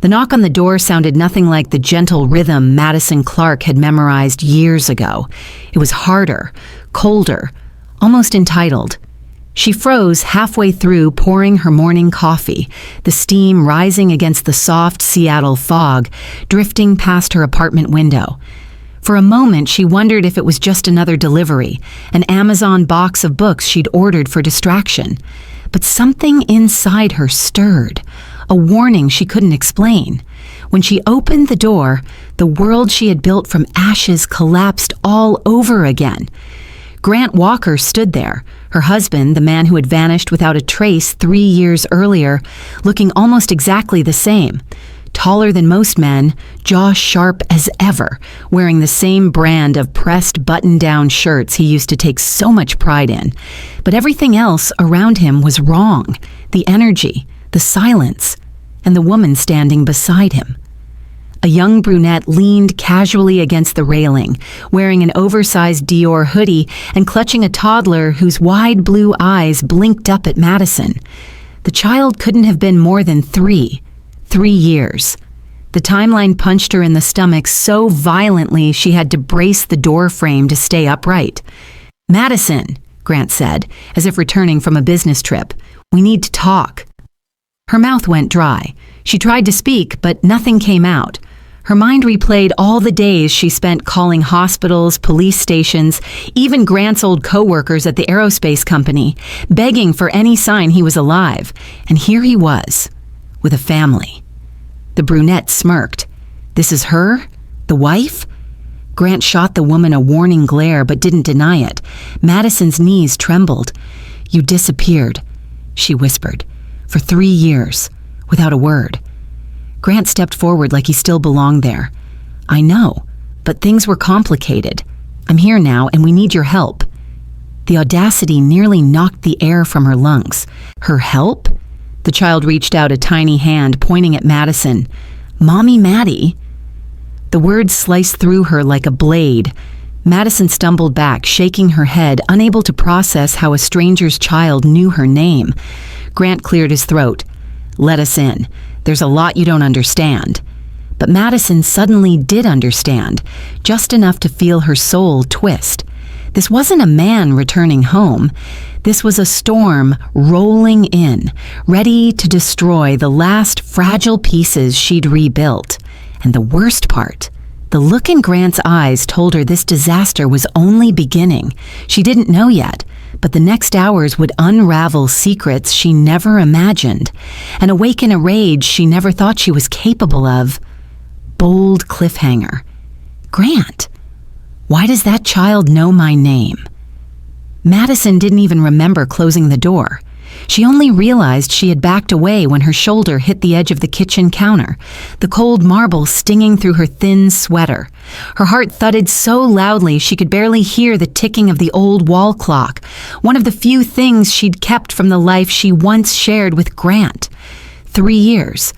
The knock on the door sounded nothing like the gentle rhythm Madison Clark had memorized years ago. It was harder, colder, almost entitled. She froze halfway through pouring her morning coffee, the steam rising against the soft Seattle fog, drifting past her apartment window. For a moment, she wondered if it was just another delivery, an Amazon box of books she'd ordered for distraction. But something inside her stirred, a warning she couldn't explain. When she opened the door, the world she had built from ashes collapsed all over again. Grant Walker stood there, her husband, the man who had vanished without a trace 3 years earlier, looking almost exactly the same. Taller than most men, jaw sharp as ever, wearing the same brand of pressed button-down shirts he used to take so much pride in. But everything else around him was wrong. The energy, the silence, and the woman standing beside him. A young brunette leaned casually against the railing, wearing an oversized Dior hoodie and clutching a toddler whose wide blue eyes blinked up at Madison. The child couldn't have been more than 3 years. The timeline punched her in the stomach so violently she had to brace the door frame to stay upright. "Madison," Grant said, as if returning from a business trip, "we need to talk." Her mouth went dry. She tried to speak, but nothing came out. Her mind replayed all the days she spent calling hospitals, police stations, even Grant's old co-workers at the aerospace company, begging for any sign he was alive. And here he was, with a family. The brunette smirked. This is her? The wife? Grant shot the woman a warning glare, but didn't deny it. Madison's knees trembled. "You disappeared," she whispered, "for 3 years, without a word." Grant stepped forward like he still belonged there. "I know, but things were complicated. I'm here now, and we need your help." The audacity nearly knocked the air from her lungs. Her help? The child reached out a tiny hand, pointing at Madison. "Mommy Maddie?" The words sliced through her like a blade. Madison stumbled back, shaking her head, unable to process how a stranger's child knew her name. Grant cleared his throat. "Let us in. There's a lot you don't understand." But Madison suddenly did understand, just enough to feel her soul twist. This wasn't a man returning home. This was a storm rolling in, ready to destroy the last fragile pieces she'd rebuilt. And the worst part, the look in Grant's eyes told her this disaster was only beginning. She didn't know yet, but the next hours would unravel secrets she never imagined and awaken a rage she never thought she was capable of. Bold cliffhanger. "Grant, why does that child know my name?" Madison didn't even remember closing the door. She only realized she had backed away when her shoulder hit the edge of the kitchen counter, the cold marble stinging through her thin sweater. Her heart thudded so loudly she could barely hear the ticking of the old wall clock, one of the few things she'd kept from the life she once shared with Grant. 3 years.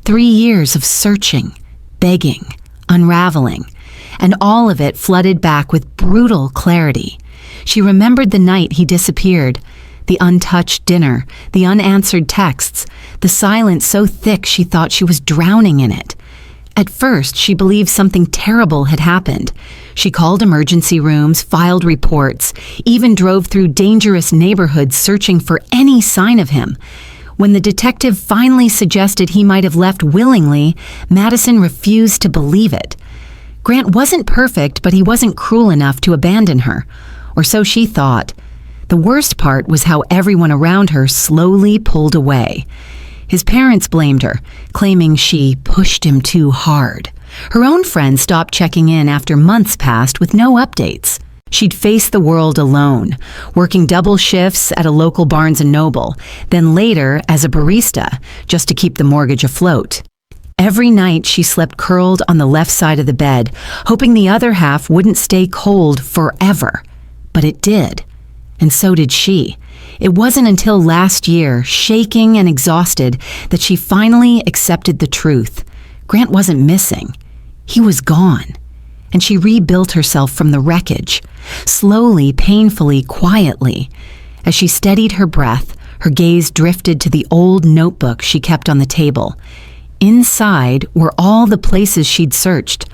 3 years of searching, begging, unraveling, and all of it flooded back with brutal clarity. She remembered the night he disappeared, the untouched dinner, the unanswered texts, the silence so thick she thought she was drowning in it. At first, she believed something terrible had happened. She called emergency rooms, filed reports, even drove through dangerous neighborhoods searching for any sign of him. When the detective finally suggested he might have left willingly, Madison refused to believe it. Grant wasn't perfect, but he wasn't cruel enough to abandon her. Or so she thought. The worst part was how everyone around her slowly pulled away. His parents blamed her, claiming she pushed him too hard. Her own friends stopped checking in after months passed with no updates. She'd faced the world alone, working double shifts at a local Barnes & Noble, then later as a barista, just to keep the mortgage afloat. Every night she slept curled on the left side of the bed, hoping the other half wouldn't stay cold forever. But it did. And so did she. It wasn't until last year, shaking and exhausted, that she finally accepted the truth. Grant wasn't missing. He was gone. And she rebuilt herself from the wreckage, slowly, painfully, quietly. As she steadied her breath, her gaze drifted to the old notebook she kept on the table. Inside were all the places she'd searched.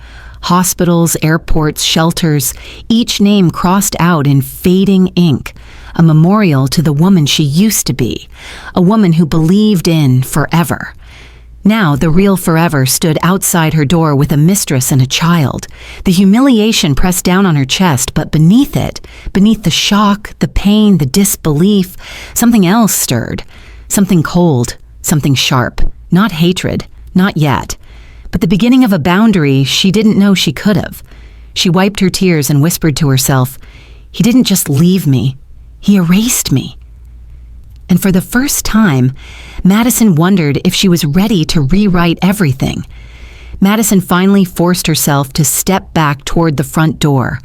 Hospitals, airports, shelters, each name crossed out in fading ink, a memorial to the woman she used to be, a woman who believed in forever. Now, the real forever stood outside her door with a mistress and a child. The humiliation pressed down on her chest, but beneath it, beneath the shock, the pain, the disbelief, something else stirred. Something cold, something sharp. Not hatred, not yet. But the beginning of a boundary she didn't know she could have. She wiped her tears and whispered to herself, "He didn't just leave me, he erased me." And for the first time, Madison wondered if she was ready to rewrite everything. Madison finally forced herself to step back toward the front door.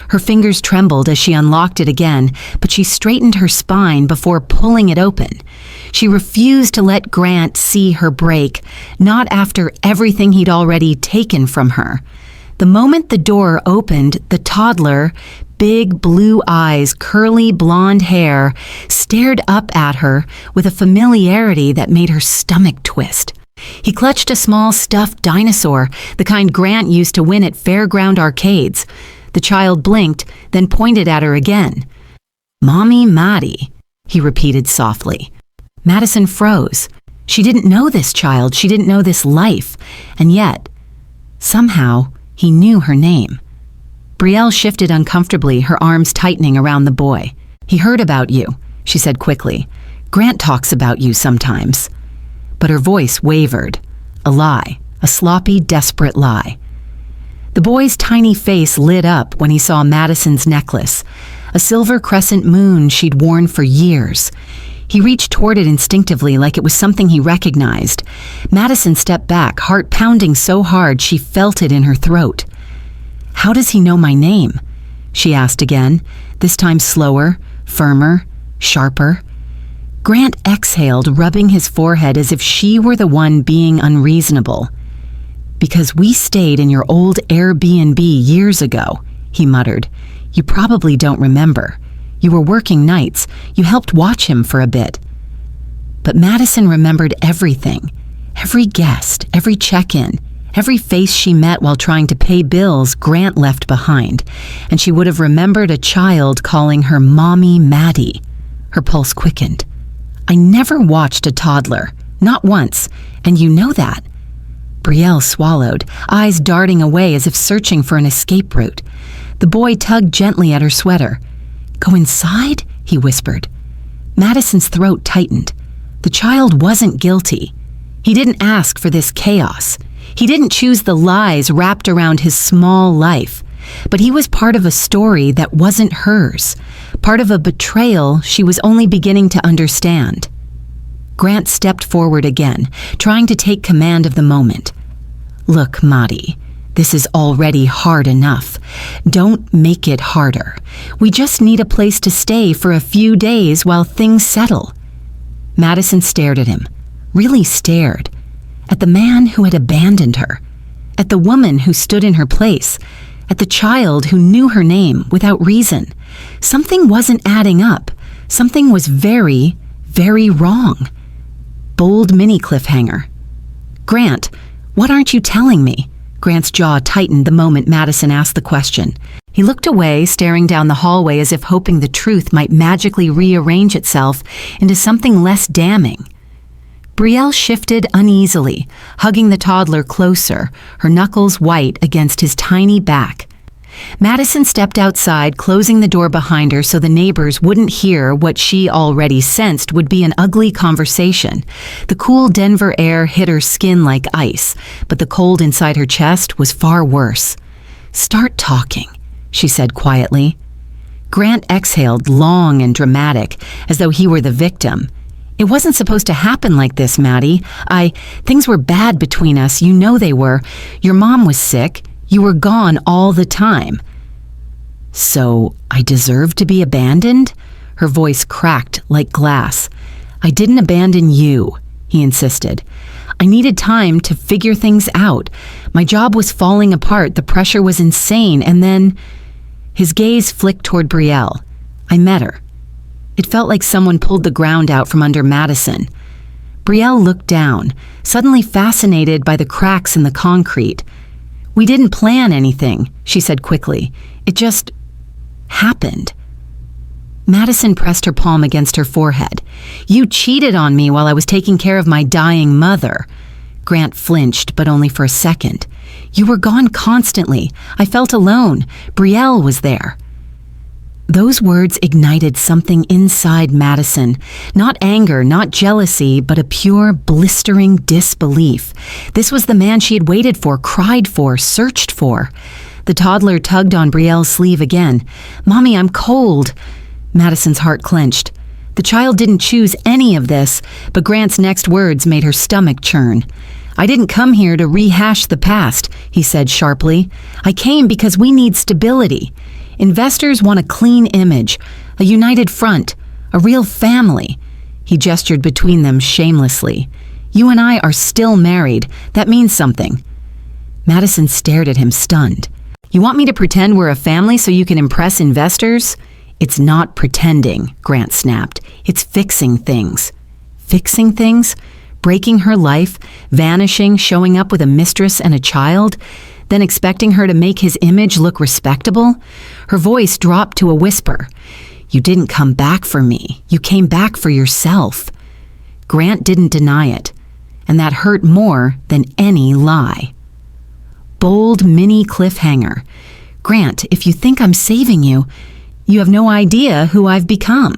Her fingers trembled as she unlocked it again, but she straightened her spine before pulling it open. She refused to let Grant see her break, not after everything he'd already taken from her. The moment the door opened, the toddler, big blue eyes, curly blonde hair, stared up at her with a familiarity that made her stomach twist. He clutched a small stuffed dinosaur, the kind Grant used to win at fairground arcades. The child blinked, then pointed at her again. "Mommy Maddie," he repeated softly. Madison froze. She didn't know this child, she didn't know this life, and yet, somehow, he knew her name. Brielle shifted uncomfortably, her arms tightening around the boy. "He heard about you," she said quickly. "Grant talks about you sometimes." But her voice wavered. A lie, a sloppy, desperate lie. The boy's tiny face lit up when he saw Madison's necklace, a silver crescent moon she'd worn for years. He reached toward it instinctively like it was something he recognized. Madison stepped back, heart pounding so hard she felt it in her throat. "How does he know my name?" she asked again, this time slower, firmer, sharper. Grant exhaled, rubbing his forehead as if she were the one being unreasonable. "Because we stayed in your old Airbnb years ago," he muttered. "You probably don't remember. You were working nights. You helped watch him for a bit." But Madison remembered everything. Every guest, every check-in, every face she met while trying to pay bills Grant left behind. And she would have remembered a child calling her Mommy Maddie. Her pulse quickened. "I never watched a toddler. Not once. And you know that." Brielle swallowed, eyes darting away as if searching for an escape route. The boy tugged gently at her sweater. "Go inside?" he whispered. Madison's throat tightened. The child wasn't guilty. He didn't ask for this chaos. He didn't choose the lies wrapped around his small life. But he was part of a story that wasn't hers, part of a betrayal she was only beginning to understand. Grant stepped forward again, trying to take command of the moment. "Look, Maddie, this is already hard enough. Don't make it harder. We just need a place to stay for a few days while things settle." Madison stared at him, really stared, at the man who had abandoned her, at the woman who stood in her place, at the child who knew her name without reason. Something wasn't adding up. Something was very, very wrong. Bold mini cliffhanger. "Grant, what aren't you telling me?" Grant's jaw tightened the moment Madison asked the question. He looked away, staring down the hallway as if hoping the truth might magically rearrange itself into something less damning. Brielle shifted uneasily, hugging the toddler closer, her knuckles white against his tiny back. Madison stepped outside, closing the door behind her so the neighbors wouldn't hear what she already sensed would be an ugly conversation. The cool Denver air hit her skin like ice, but the cold inside her chest was far worse. "Start talking," she said quietly. Grant exhaled, long and dramatic, as though he were the victim. "It wasn't supposed to happen like this, Maddie. Things were bad between us, you know they were. Your mom was sick. You were gone all the time." "So I deserve to be abandoned?" Her voice cracked like glass. "I didn't abandon you," he insisted. "I needed time to figure things out. My job was falling apart, the pressure was insane, and then..." His gaze flicked toward Brielle. "I met her." It felt like someone pulled the ground out from under Madison. Brielle looked down, suddenly fascinated by the cracks in the concrete. "We didn't plan anything," she said quickly. "It just happened." Madison pressed her palm against her forehead. "You cheated on me while I was taking care of my dying mother." Grant flinched, but only for a second. "You were gone constantly. I felt alone. Brielle was there." Those words ignited something inside Madison. Not anger, not jealousy, but a pure, blistering disbelief. This was the man she had waited for, cried for, searched for. The toddler tugged on Brielle's sleeve again. "Mommy, I'm cold." Madison's heart clenched. The child didn't choose any of this, but Grant's next words made her stomach churn. "I didn't come here to rehash the past," he said sharply. "I came because we need stability. Investors want a clean image, a united front, a real family." He gestured between them shamelessly. "You and I are still married. That means something." Madison stared at him, stunned. "You want me to pretend we're a family so you can impress investors?" "It's not pretending," Grant snapped. "It's fixing things." Fixing things? Breaking her life, vanishing, showing up with a mistress and a child, then expecting her to make his image look respectable? Her voice dropped to a whisper. "You didn't come back for me. You came back for yourself." Grant didn't deny it, and that hurt more than any lie. Bold mini cliffhanger. "Grant, if you think I'm saving you, you have no idea who I've become."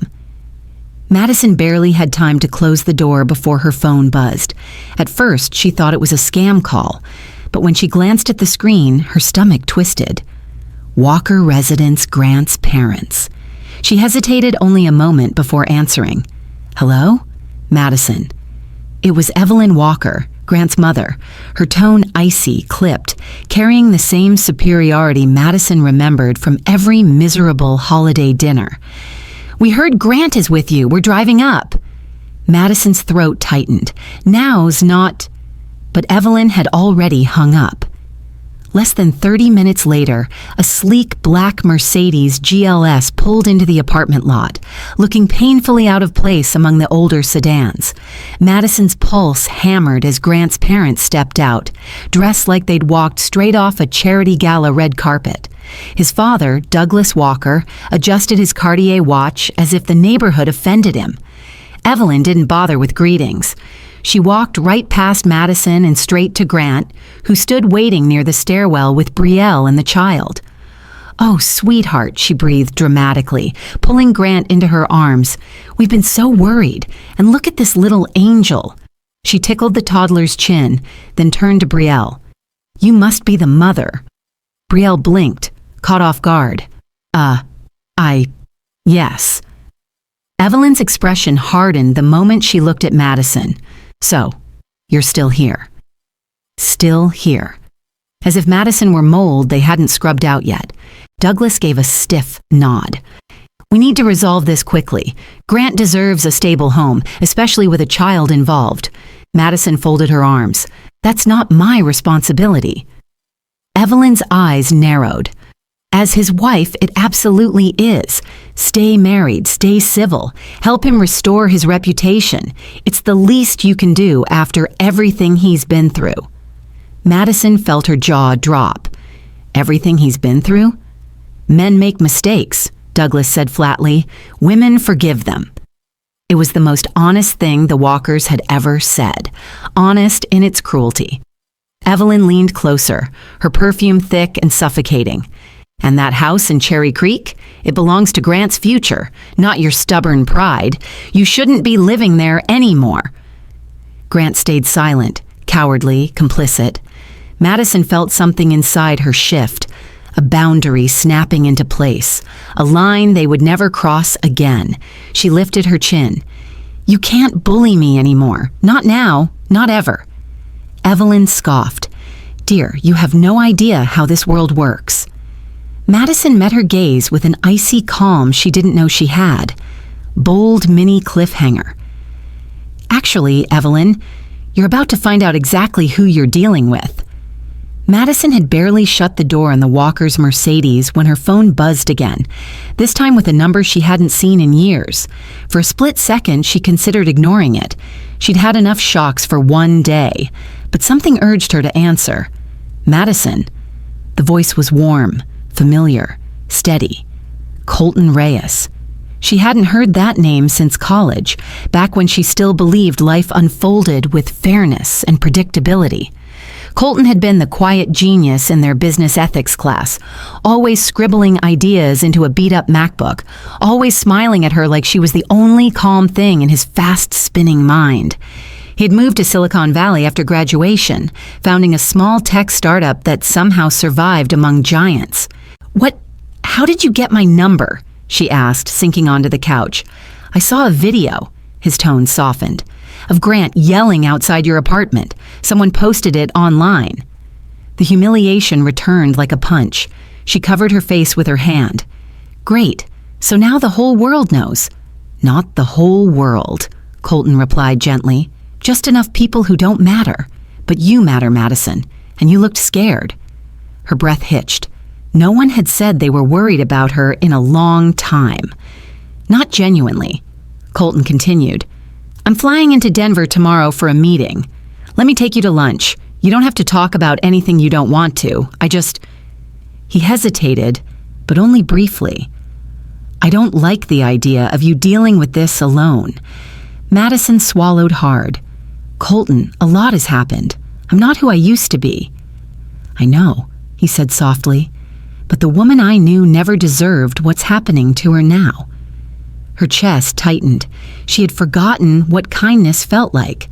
Madison barely had time to close the door before her phone buzzed. At first, she thought it was a scam call, but when she glanced at the screen, her stomach twisted. Walker residence Grant's parents. She hesitated only a moment before answering. "Hello?" "Madison." It was Evelyn Walker, Grant's mother, her tone icy, clipped, carrying the same superiority Madison remembered from every miserable holiday dinner. "We heard Grant is with you. We're driving up." Madison's throat tightened. Now's not... But Evelyn had already hung up. Less than 30 minutes later, a sleek black Mercedes GLS pulled into the apartment lot, looking painfully out of place among the older sedans. Madison's pulse hammered as Grant's parents stepped out, dressed like they'd walked straight off a charity gala red carpet. His father, Douglas Walker, adjusted his Cartier watch as if the neighborhood offended him. Evelyn didn't bother with greetings. She walked right past Madison and straight to Grant, who stood waiting near the stairwell with Brielle and the child. "Oh, sweetheart," she breathed dramatically, pulling Grant into her arms. "We've been so worried, and look at this little angel." She tickled the toddler's chin, then turned to Brielle. "You must be the mother." Brielle blinked, caught off guard. Yes." Evelyn's expression hardened the moment she looked at Madison. "So, you're still here." Still here. As if Madison were mold they hadn't scrubbed out yet. Douglas gave a stiff nod. "We need to resolve this quickly. Grant deserves a stable home, especially with a child involved." Madison folded her arms. "That's not my responsibility." Evelyn's eyes narrowed. "As his wife, it absolutely is. Stay married, stay civil, help him restore his reputation. It's the least you can do after everything he's been through." Madison felt her jaw drop. "Everything he's been through?" "Men make mistakes," Douglas said flatly. "Women forgive them." It was the most honest thing the Walkers had ever said, honest in its cruelty. Evelyn leaned closer, her perfume thick and suffocating. "And that house in Cherry Creek? It belongs to Grant's future, not your stubborn pride. You shouldn't be living there anymore." Grant stayed silent, cowardly, complicit. Madison felt something inside her shift, a boundary snapping into place, a line they would never cross again. She lifted her chin. "You can't bully me anymore. Not now, not ever." Evelyn scoffed. "Dear, you have no idea how this world works." Madison met her gaze with an icy calm she didn't know she had. Bold mini cliffhanger. "Actually, Evelyn, you're about to find out exactly who you're dealing with." Madison had barely shut the door on the Walker's Mercedes when her phone buzzed again, this time with a number she hadn't seen in years. For a split second, she considered ignoring it. She'd had enough shocks for one day, but something urged her to answer. Madison. The voice was warm, familiar, steady. Colton Reyes. She hadn't heard that name since college, back when she still believed life unfolded with fairness and predictability. Colton had been the quiet genius in their business ethics class, always scribbling ideas into a beat-up MacBook, always smiling at her like she was the only calm thing in his fast-spinning mind. He had moved to Silicon Valley after graduation, founding a small tech startup that somehow survived among giants. How did you get my number? She asked, sinking onto the couch. I saw a video. His tone softened. Of Grant yelling outside your apartment. Someone posted it online. The humiliation returned like a punch. She covered her face with her hand. Great. So now the whole world knows. Not the whole world, Colton replied gently. Just enough people who don't matter. But you matter, Madison. And you looked scared. Her breath hitched. No one had said they were worried about her in a long time. Not genuinely. Colton continued. I'm flying into Denver tomorrow for a meeting. Let me take you to lunch. You don't have to talk about anything you don't want to. He hesitated, but only briefly. I don't like the idea of you dealing with this alone. Madison swallowed hard. Colton, a lot has happened. I'm not who I used to be. I know, he said softly, but the woman I knew never deserved what's happening to her now. Her chest tightened. She had forgotten what kindness felt like.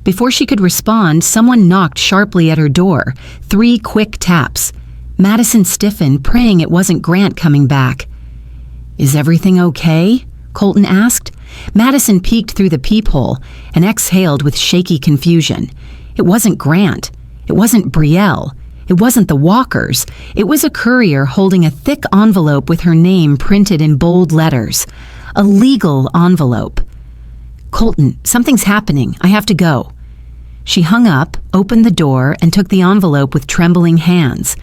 Before she could respond, someone knocked sharply at her door. 3 quick taps. Madison stiffened, praying it wasn't Grant coming back. Is everything okay? Colton asked. Madison peeked through the peephole and exhaled with shaky confusion. It wasn't Grant. It wasn't Brielle. It wasn't the Walkers. It was a courier holding a thick envelope with her name printed in bold letters. A legal envelope. Colton, something's happening. I have to go. She hung up, opened the door, and took the envelope with trembling hands.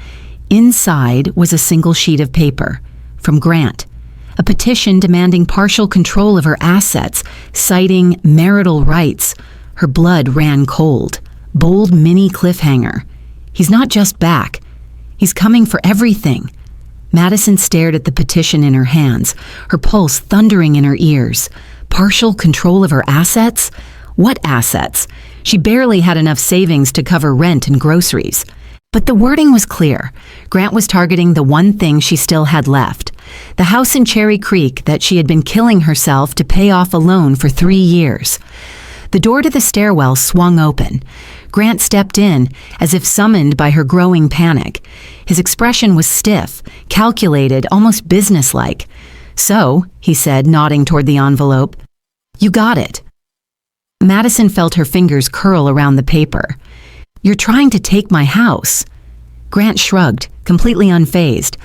Inside was a single sheet of paper. From Grant. A petition demanding partial control of her assets, citing marital rights. Her blood ran cold. Bold mini cliffhanger. He's not just back. He's coming for everything. Madison stared at the petition in her hands, her pulse thundering in her ears. Partial control of her assets? What assets? She barely had enough savings to cover rent and groceries. But the wording was clear. Grant was targeting the one thing she still had left. The house in Cherry Creek that she had been killing herself to pay off a loan for 3 years. The door to the stairwell swung open. Grant stepped in, as if summoned by her growing panic. His expression was stiff, calculated, almost businesslike. So, he said, nodding toward the envelope, you got it. Madison felt her fingers curl around the paper. You're trying to take my house. Grant shrugged, completely unfazed.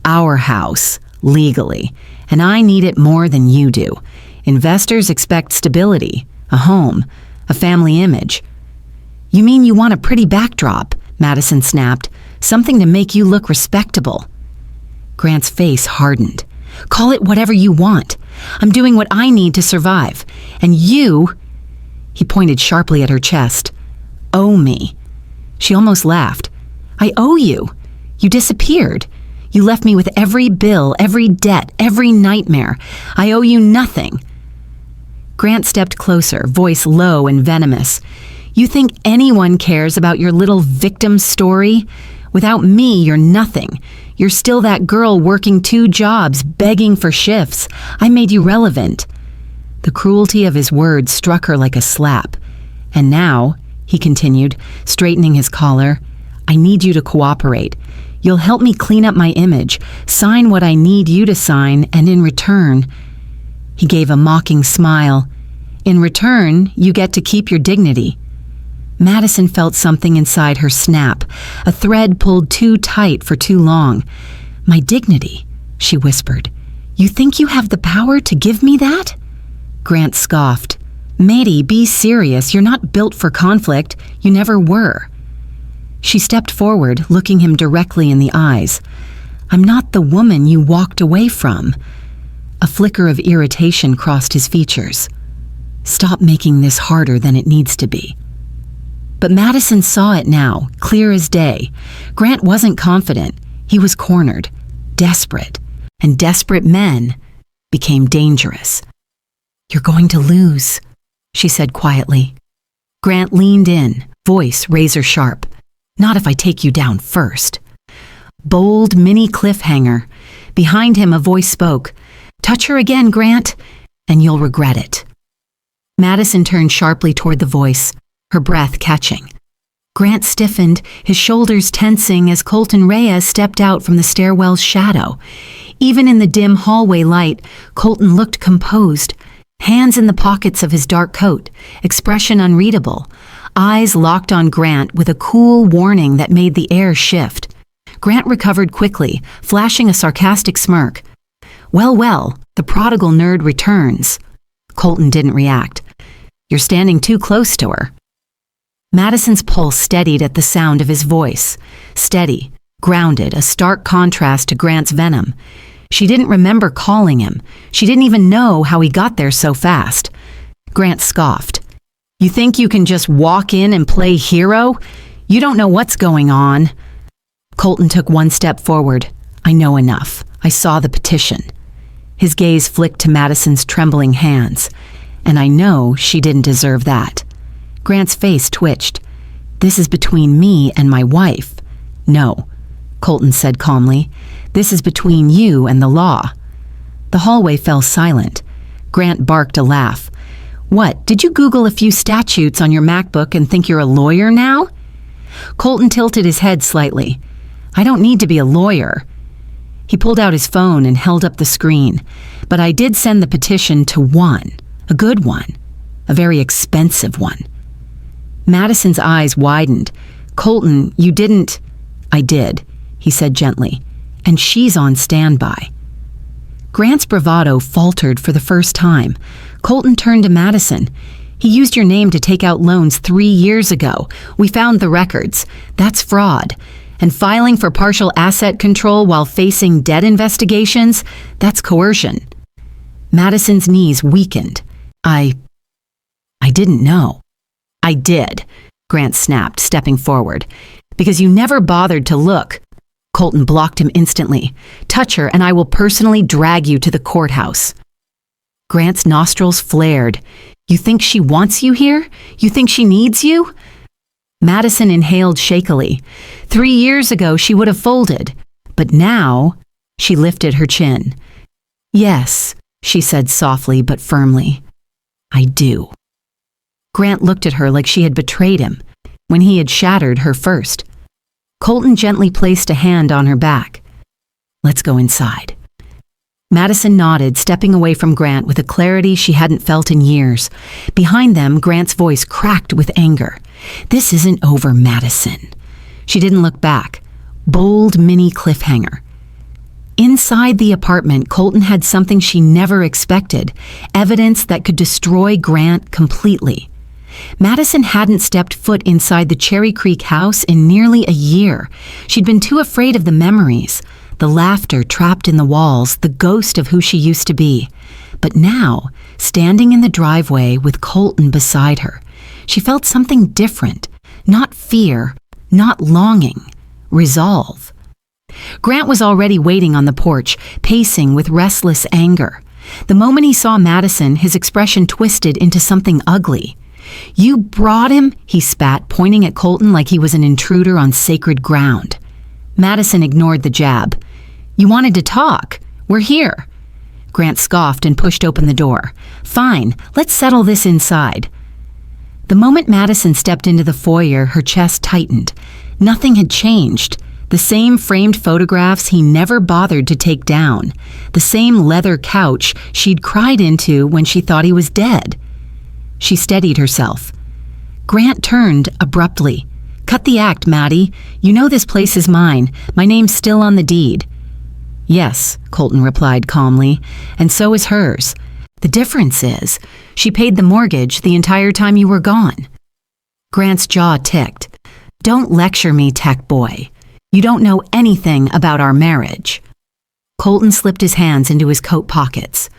Our house, legally, and I need it more than you do. Investors expect stability, a home, a family image. You mean you want a pretty backdrop? Madison snapped. Something to make you look respectable. Grant's face hardened. Call it whatever you want. I'm doing what I need to survive. And you, he pointed sharply at her chest, owe me. She almost laughed. I owe you. You disappeared. You left me with every bill, every debt, every nightmare. I owe you nothing. Grant stepped closer, voice low and venomous. You think anyone cares about your little victim story? Without me, you're nothing. You're still that girl working 2 jobs, begging for shifts. I made you relevant. The cruelty of his words struck her like a slap. And now, he continued, straightening his collar, I need you to cooperate. You'll help me clean up my image, sign what I need you to sign, and in return... He gave a mocking smile. In return, you get to keep your dignity. Madison felt something inside her snap, a thread pulled too tight for too long. My dignity, she whispered. You think you have the power to give me that? Grant scoffed. Matey, be serious. You're not built for conflict. You never were. She stepped forward, looking him directly in the eyes. "I'm not the woman you walked away from." A flicker of irritation crossed his features. "Stop making this harder than it needs to be." But Madison saw it now, clear as day. Grant wasn't confident. He was cornered, desperate, and desperate men became dangerous. "You're going to lose," she said quietly. Grant leaned in, voice razor sharp. "Not if I take you down first." Bold mini cliffhanger. Behind him a voice spoke. "Touch her again, Grant, and you'll regret it." Madison turned sharply toward the voice, her breath catching. Grant stiffened, his shoulders tensing as Colton Reyes stepped out from the stairwell's shadow. Even in the dim hallway light, Colton looked composed, hands in the pockets of his dark coat, expression unreadable, eyes locked on Grant with a cool warning that made the air shift. Grant recovered quickly, flashing a sarcastic smirk. Well, the prodigal nerd returns." Colton didn't react. "You're standing too close to her." Madison's pulse steadied at the sound of his voice. Steady, grounded, a stark contrast to Grant's venom. She didn't remember calling him. She didn't even know how he got there so fast. Grant scoffed. "You think you can just walk in and play hero? You don't know what's going on." Colton took one step forward. "I know enough. I saw the petition." His gaze flicked to Madison's trembling hands. "And I know she didn't deserve that." Grant's face twitched. "This is between me and my wife." "No," Colton said calmly. "This is between you and the law." The hallway fell silent. Grant barked a laugh. "What, did you Google a few statutes on your MacBook and think you're a lawyer now?" Colton tilted his head slightly. "I don't need to be a lawyer." He pulled out his phone and held up the screen. "But I did send the petition to one, a good one, a very expensive one." Madison's eyes widened. "Colton, you didn't—" "I did," he said gently, "and she's on standby." Grant's bravado faltered for the first time. Colton turned to Madison. "He used your name to take out loans 3 years ago. We found the records. That's fraud. And filing for partial asset control while facing debt investigations, that's coercion." Madison's knees weakened. I didn't know." "I did," Grant snapped, stepping forward. "Because you never bothered to look." Colton blocked him instantly. "Touch her and I will personally drag you to the courthouse." Grant's nostrils flared. "You think she wants you here? You think she needs you?" Madison inhaled shakily. 3 years ago she would have folded, but now she lifted her chin. "Yes," she said softly but firmly. "I do." Grant looked at her like she had betrayed him, when he had shattered her first. Colton gently placed a hand on her back. "Let's go inside." Madison nodded, stepping away from Grant with a clarity she hadn't felt in years. Behind them, Grant's voice cracked with anger. "This isn't over, Madison." She didn't look back. Bold mini cliffhanger. Inside the apartment, Colton had something she never expected, evidence that could destroy Grant completely. Madison hadn't stepped foot inside the Cherry Creek house in nearly a year. She'd been too afraid of the memories, the laughter trapped in the walls, the ghost of who she used to be. But now, standing in the driveway with Colton beside her, she felt something different. Not fear, not longing, resolve. Grant was already waiting on the porch, pacing with restless anger. The moment he saw Madison, his expression twisted into something ugly. "You brought him?" he spat, pointing at Colton like he was an intruder on sacred ground. Madison ignored the jab. "You wanted to talk. We're here." Grant scoffed and pushed open the door. "Fine, let's settle this inside." The moment Madison stepped into the foyer, her chest tightened. Nothing had changed. The same framed photographs he never bothered to take down. The same leather couch she'd cried into when she thought he was dead. She steadied herself. Grant turned abruptly. "Cut the act, Maddie. You know this place is mine. My name's still on the deed." "Yes," Colton replied calmly, "and so is hers. The difference is, she paid the mortgage the entire time you were gone." Grant's jaw ticked. Don't lecture me, tech boy. You don't know anything about our marriage. Colton slipped his hands into his coat pockets.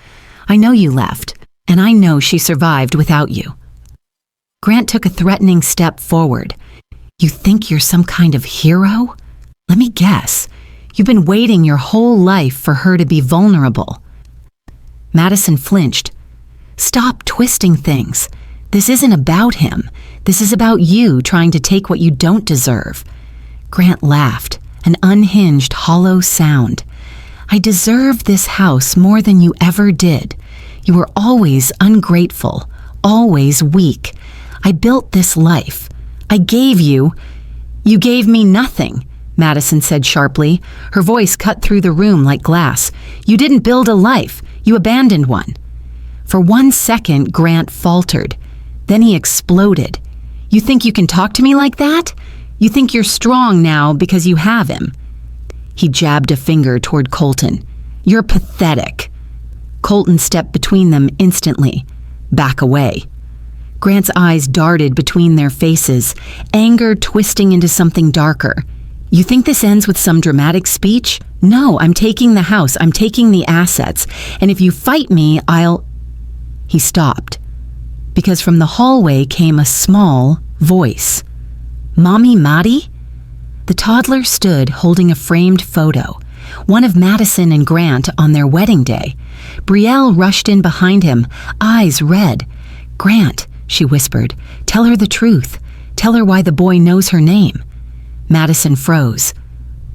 I know you left, and I know she survived without you. Grant took a threatening step forward. You think you're some kind of hero? Let me guess. You've been waiting your whole life for her to be vulnerable. Madison flinched. Stop twisting things. This isn't about him. This is about you trying to take what you don't deserve. Grant laughed, an unhinged, hollow sound. I deserve this house more than you ever did. You were always ungrateful, always weak. I built this life. I gave you. You gave me nothing, Madison said sharply. Her voice cut through the room like glass. You didn't build a life. You abandoned one. For 1 second, Grant faltered. Then he exploded. You think you can talk to me like that? You think you're strong now because you have him. He jabbed a finger toward Colton. You're pathetic. Colton stepped between them instantly. Back away. Grant's eyes darted between their faces, anger twisting into something darker. You think this ends with some dramatic speech? No, I'm taking the house. I'm taking the assets. And if you fight me, I'll... He stopped, because from the hallway came a small voice. Mommy Maddie? The toddler stood holding a framed photo, one of Madison and Grant on their wedding day. Brielle rushed in behind him, eyes red. Grant, she whispered, tell her the truth. Tell her why the boy knows her name. Madison froze.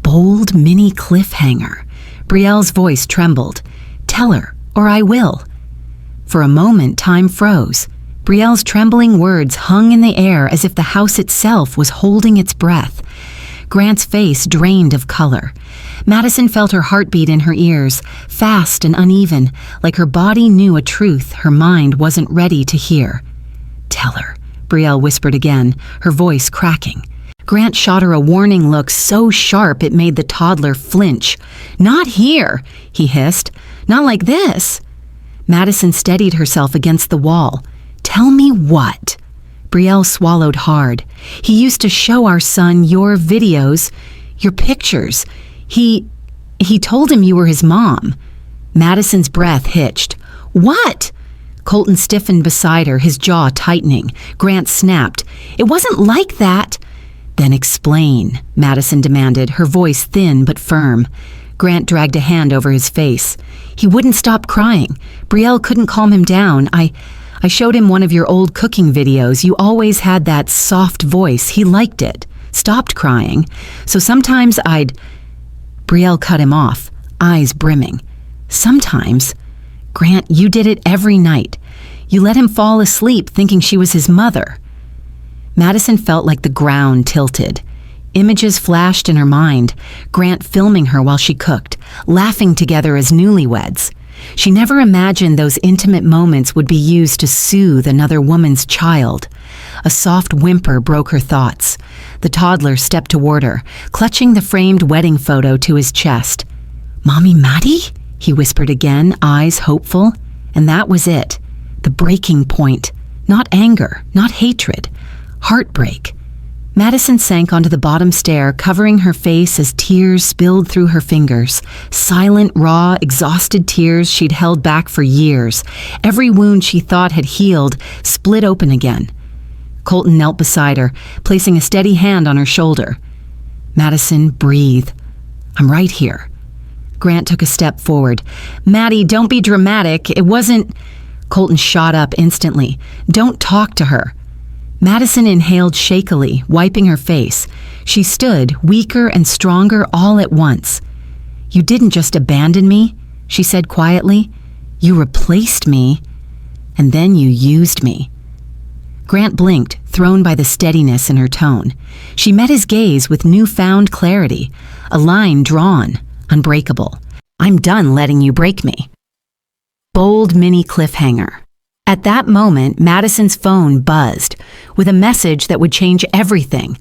Bold mini cliffhanger. Brielle's voice trembled. Tell her, or I will. For a moment, time froze. Brielle's trembling words hung in the air as if the house itself was holding its breath. Grant's face drained of color. Madison felt her heartbeat in her ears, fast and uneven, like her body knew a truth her mind wasn't ready to hear. Tell her, Brielle whispered again, her voice cracking. Grant shot her a warning look so sharp it made the toddler flinch. Not here, he hissed. Not like this. Madison steadied herself against the wall. Tell me what? Brielle swallowed hard. He used to show our son your videos, your pictures. He told him you were his mom. Madison's breath hitched. What? Colton stiffened beside her, his jaw tightening. Grant snapped. It wasn't like that. Then explain, Madison demanded, her voice thin but firm. Grant dragged a hand over his face. He wouldn't stop crying. Brielle couldn't calm him down. I showed him one of your old cooking videos. You always had that soft voice. He liked it. Stopped crying. So sometimes Brielle cut him off, eyes brimming. Sometimes? Grant, you did it every night. You let him fall asleep thinking she was his mother. Madison felt like the ground tilted. Images flashed in her mind, Grant filming her while she cooked, laughing together as newlyweds. She never imagined those intimate moments would be used to soothe another woman's child. A soft whimper broke her thoughts. The toddler stepped toward her, clutching the framed wedding photo to his chest. Mommy Maddie? He whispered again, eyes hopeful. And that was it. The breaking point. Not anger, not hatred. Heartbreak. Madison sank onto the bottom stair, covering her face as tears spilled through her fingers. Silent, raw, exhausted tears she'd held back for years. Every wound she thought had healed split open again. Colton knelt beside her, placing a steady hand on her shoulder. Madison, breathe. I'm right here. Grant took a step forward. Maddie, don't be dramatic. It wasn't... Colton shot up instantly. Don't talk to her. Madison inhaled shakily, wiping her face. She stood, weaker and stronger all at once. You didn't just abandon me, she said quietly. You replaced me, and then you used me. Grant blinked, thrown by the steadiness in her tone. She met his gaze with newfound clarity, a line drawn, unbreakable. I'm done letting you break me. Bold mini cliffhanger. At that moment, Madison's phone buzzed, with a message that would change everything.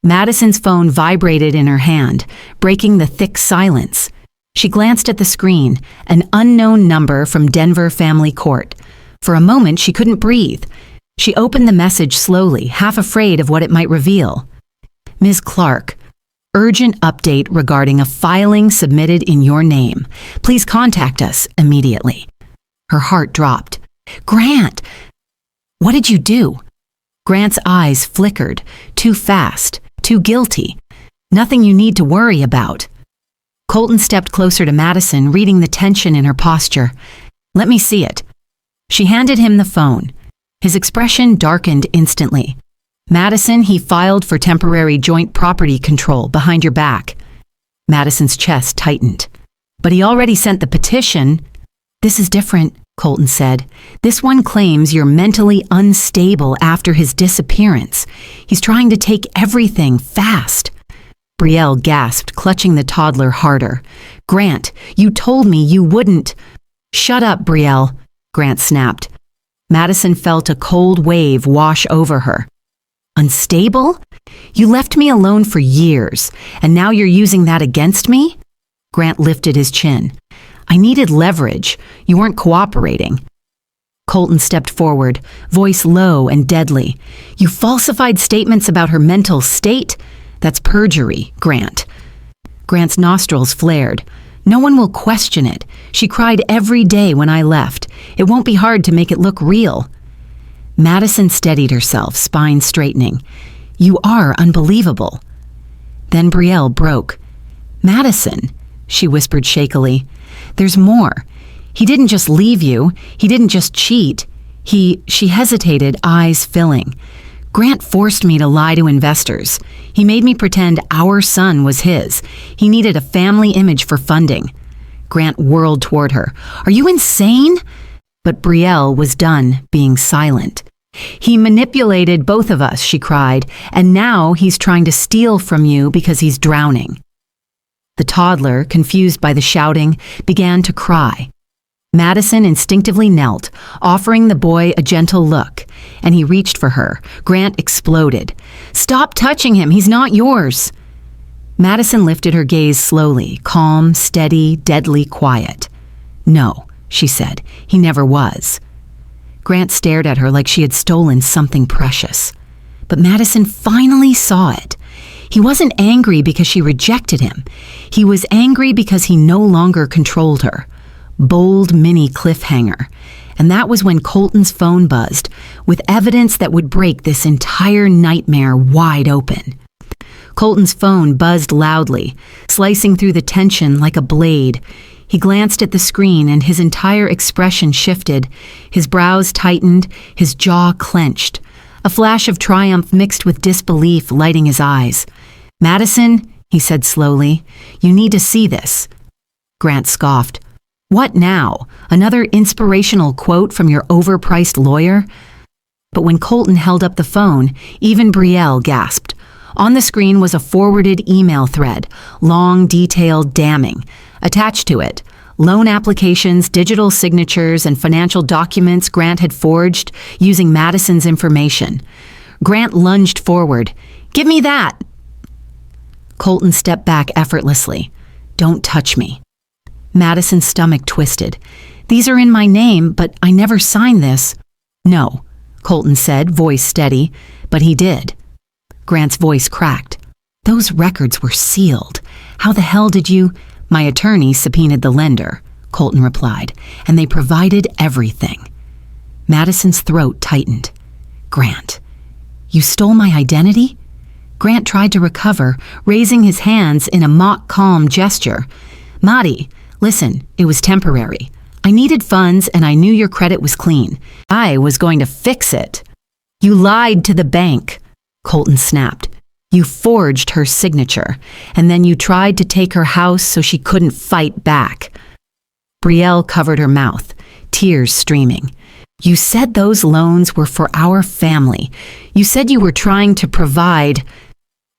Madison's phone vibrated in her hand, breaking the thick silence. She glanced at the screen, an unknown number from Denver Family Court. For a moment, she couldn't breathe. She opened the message slowly, half afraid of what it might reveal. Ms. Clark, urgent update regarding a filing submitted in your name. Please contact us immediately. Her heart dropped. Grant! What did you do? Grant's eyes flickered. Too fast. Too guilty. Nothing you need to worry about. Colton stepped closer to Madison, reading the tension in her posture. Let me see it. She handed him the phone. His expression darkened instantly. Madison, he filed for temporary joint property control behind your back. Madison's chest tightened. But he already sent the petition. This is different, Colton said. This one claims you're mentally unstable after his disappearance. He's trying to take everything fast. Brielle gasped, clutching the toddler harder. Grant, you told me you wouldn't. Shut up, Brielle, Grant snapped. Madison felt a cold wave wash over her. Unstable? You left me alone for years, and now you're using that against me? Grant lifted his chin. I needed leverage. You weren't cooperating. Colton stepped forward, voice low and deadly. You falsified statements about her mental state? That's perjury, Grant. Grant's nostrils flared. No one will question it. She cried every day when I left. It won't be hard to make it look real. Madison steadied herself, spine straightening. You are unbelievable. Then Brielle broke. Madison, she whispered shakily. There's more. He didn't just leave you. He didn't just cheat. She hesitated, eyes filling. Grant forced me to lie to investors. He made me pretend our son was his. He needed a family image for funding. Grant whirled toward her. Are you insane? But Brielle was done being silent. He manipulated both of us, she cried, and now he's trying to steal from you because he's drowning. The toddler, confused by the shouting, began to cry. Madison instinctively knelt, offering the boy a gentle look, and he reached for her. Grant exploded. Stop touching him, he's not yours. Madison lifted her gaze slowly, calm, steady, deadly quiet. No, she said, he never was. Grant stared at her like she had stolen something precious. But Madison finally saw it. He wasn't angry because she rejected him. He was angry because he no longer controlled her. Bold mini cliffhanger. And that was when Colton's phone buzzed, with evidence that would break this entire nightmare wide open. Colton's phone buzzed loudly, slicing through the tension like a blade. He glanced at the screen and his entire expression shifted. His brows tightened, his jaw clenched. A flash of triumph mixed with disbelief lighting his eyes. Madison, he said slowly, you need to see this. Grant scoffed. What now? Another inspirational quote from your overpriced lawyer? But when Colton held up the phone, even Brielle gasped. On the screen was a forwarded email thread, long, detailed, damning. Attached to it, loan applications, digital signatures, and financial documents Grant had forged using Madison's information. Grant lunged forward. Give me that! Colton stepped back effortlessly. Don't touch me. Madison's stomach twisted. These are in my name, but I never signed this. No, Colton said, voice steady, but he did. Grant's voice cracked. Those records were sealed. How the hell did you... My attorney subpoenaed the lender, Colton replied, and they provided everything. Madison's throat tightened. Grant, you stole my identity? Grant tried to recover, raising his hands in a mock calm gesture. Maddie, listen, it was temporary. I needed funds and I knew your credit was clean. I was going to fix it. You lied to the bank, Colton snapped. You forged her signature, and then you tried to take her house so she couldn't fight back. Brielle covered her mouth, tears streaming. You said those loans were for our family. You said you were trying to provide...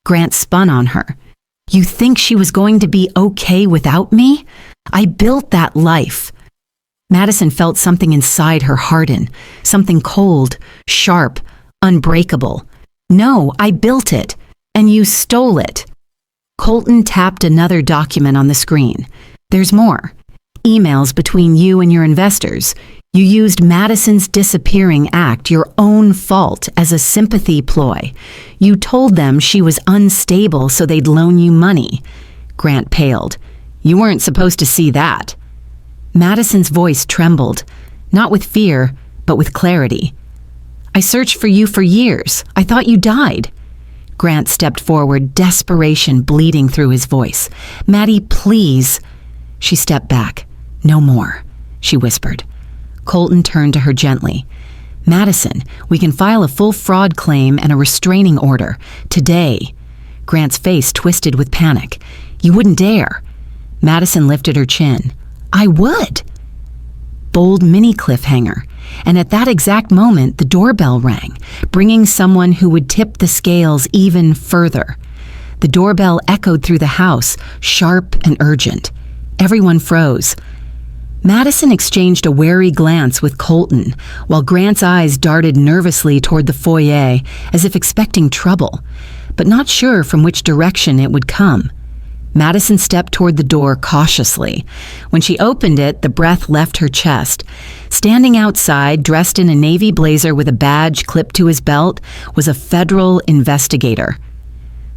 Grant spun on her. You think she was going to be okay without me? I built that life. Madison felt something inside her harden, something cold, sharp, unbreakable. No, I built it. And you stole it. Colton tapped another document on the screen. There's more. Emails between you and your investors. You used Madison's disappearing act, your own fault, as a sympathy ploy. You told them she was unstable so they'd loan you money. Grant paled. You weren't supposed to see that. Madison's voice trembled, not with fear, but with clarity. I searched for you for years. I thought you died. Grant stepped forward, desperation bleeding through his voice. Maddie, please. She stepped back. No more, she whispered. Colton turned to her gently. Madison, we can file a full fraud claim and a restraining order. Today. Grant's face twisted with panic. You wouldn't dare. Madison lifted her chin. I would. Bold mini cliffhanger. And at that exact moment, the doorbell rang, bringing someone who would tip the scales even further. The doorbell echoed through the house, sharp and urgent. Everyone froze. Madison exchanged a wary glance with Colton, while Grant's eyes darted nervously toward the foyer, as if expecting trouble, but not sure from which direction it would come. Madison stepped toward the door cautiously. When she opened it, the breath left her chest. Standing outside, dressed in a navy blazer with a badge clipped to his belt, was a federal investigator.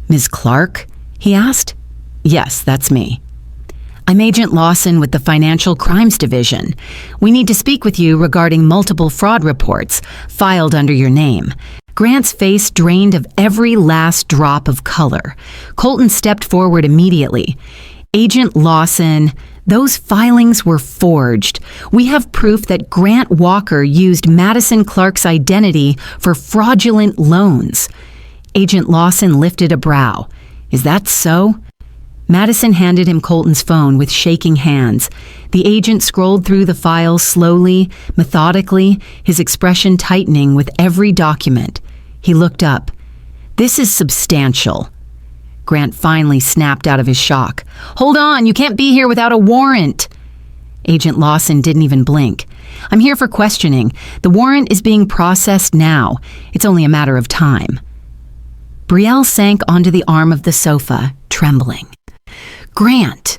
Ms. Clark? He asked. Yes, that's me. I'm Agent Lawson with the Financial Crimes Division. We need to speak with you regarding multiple fraud reports filed under your name. Grant's face drained of every last drop of color. Colton stepped forward immediately. Agent Lawson, those filings were forged. We have proof that Grant Walker used Madison Clark's identity for fraudulent loans. Agent Lawson lifted a brow. Is that so? Madison handed him Colton's phone with shaking hands. The agent scrolled through the files slowly, methodically, his expression tightening with every document. He looked up. This is substantial. Grant finally snapped out of his shock. Hold on, you can't be here without a warrant. Agent Lawson didn't even blink. I'm here for questioning. The warrant is being processed now. It's only a matter of time. Brielle sank onto the arm of the sofa, trembling. Grant,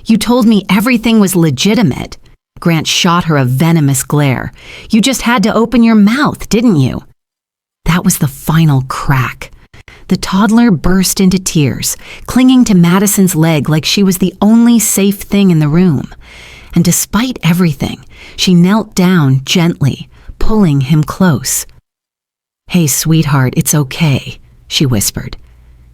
you told me everything was legitimate. Grant shot her a venomous glare. You just had to open your mouth, didn't you? That was the final crack. The toddler burst into tears, clinging to Madison's leg like she was the only safe thing in the room. And despite everything, she knelt down gently, pulling him close. Hey, sweetheart, it's okay, she whispered.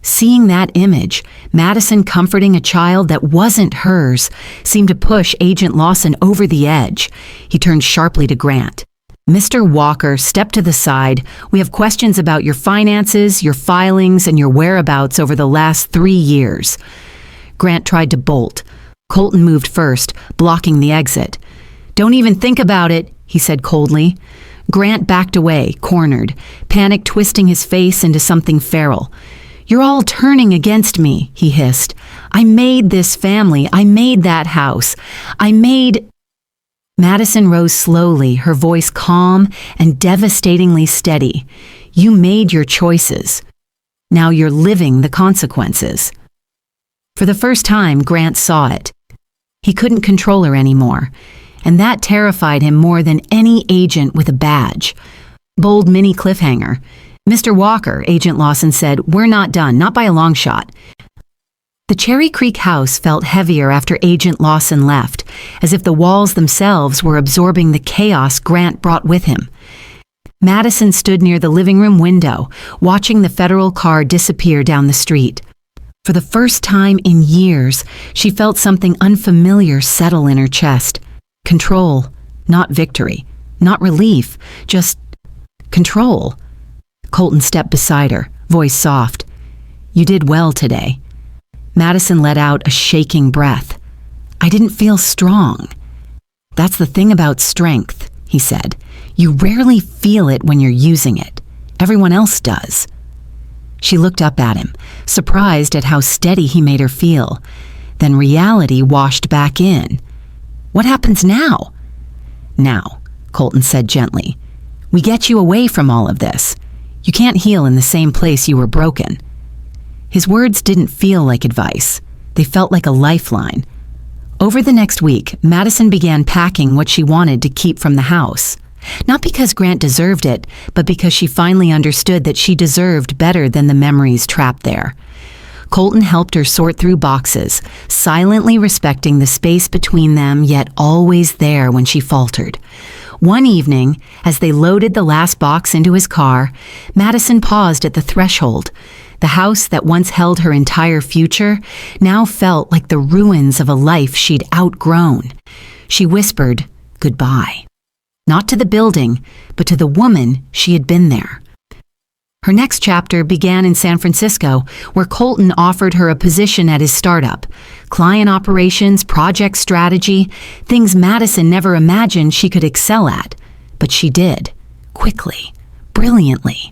Seeing that image, Madison comforting a child that wasn't hers, seemed to push Agent Lawson over the edge. He turned sharply to Grant. Mr. Walker, step to the side. We have questions about your finances, your filings, and your whereabouts over the last 3 years. Grant tried to bolt. Colton moved first, blocking the exit. Don't even think about it, he said coldly. Grant backed away, cornered, panic twisting his face into something feral. You're all turning against me, he hissed. I made this family. I made that house. Madison rose slowly, her voice calm and devastatingly steady. You made your choices. Now you're living the consequences. For the first time, Grant saw it. He couldn't control her anymore, and that terrified him more than any agent with a badge. Bold mini cliffhanger. Mr. Walker, Agent Lawson said, we're not done, not by a long shot. The Cherry Creek house felt heavier after Agent Lawson left, as if the walls themselves were absorbing the chaos Grant brought with him. Madison stood near the living room window, watching the federal car disappear down the street. For the first time in years, she felt something unfamiliar settle in her chest. Control, not victory, not relief, just control. Colton stepped beside her, voice soft. You did well today. Madison let out a shaking breath. I didn't feel strong. That's the thing about strength, he said. You rarely feel it when you're using it. Everyone else does. She looked up at him, surprised at how steady he made her feel. Then reality washed back in. What happens now? Now, Colton said gently, we get you away from all of this. You can't heal in the same place you were broken. His words didn't feel like advice. They felt like a lifeline. Over the next week, Madison began packing what she wanted to keep from the house. Not because Grant deserved it, but because she finally understood that she deserved better than the memories trapped there. Colton helped her sort through boxes, silently respecting the space between them, yet always there when she faltered. One evening, as they loaded the last box into his car, Madison paused at the threshold. The house that once held her entire future now felt like the ruins of a life she'd outgrown. She whispered goodbye. Not to the building, but to the woman she had been there. Her next chapter began in San Francisco, where Colton offered her a position at his startup. Client operations, project strategy, things Madison never imagined she could excel at. But she did, quickly, brilliantly.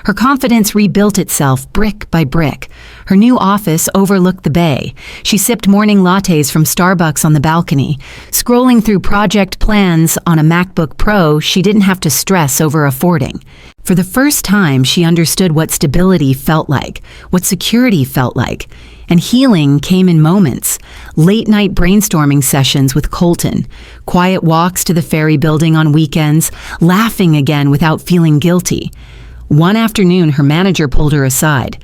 Her confidence rebuilt itself brick by brick. Her new office overlooked the bay. She sipped morning lattes from Starbucks on the balcony. Scrolling through project plans on a MacBook Pro she didn't have to stress over affording. For the first time, she understood what stability felt like, what security felt like. And healing came in moments. Late-night brainstorming sessions with Colton, quiet walks to the Ferry Building on weekends, laughing again without feeling guilty. One afternoon, her manager pulled her aside.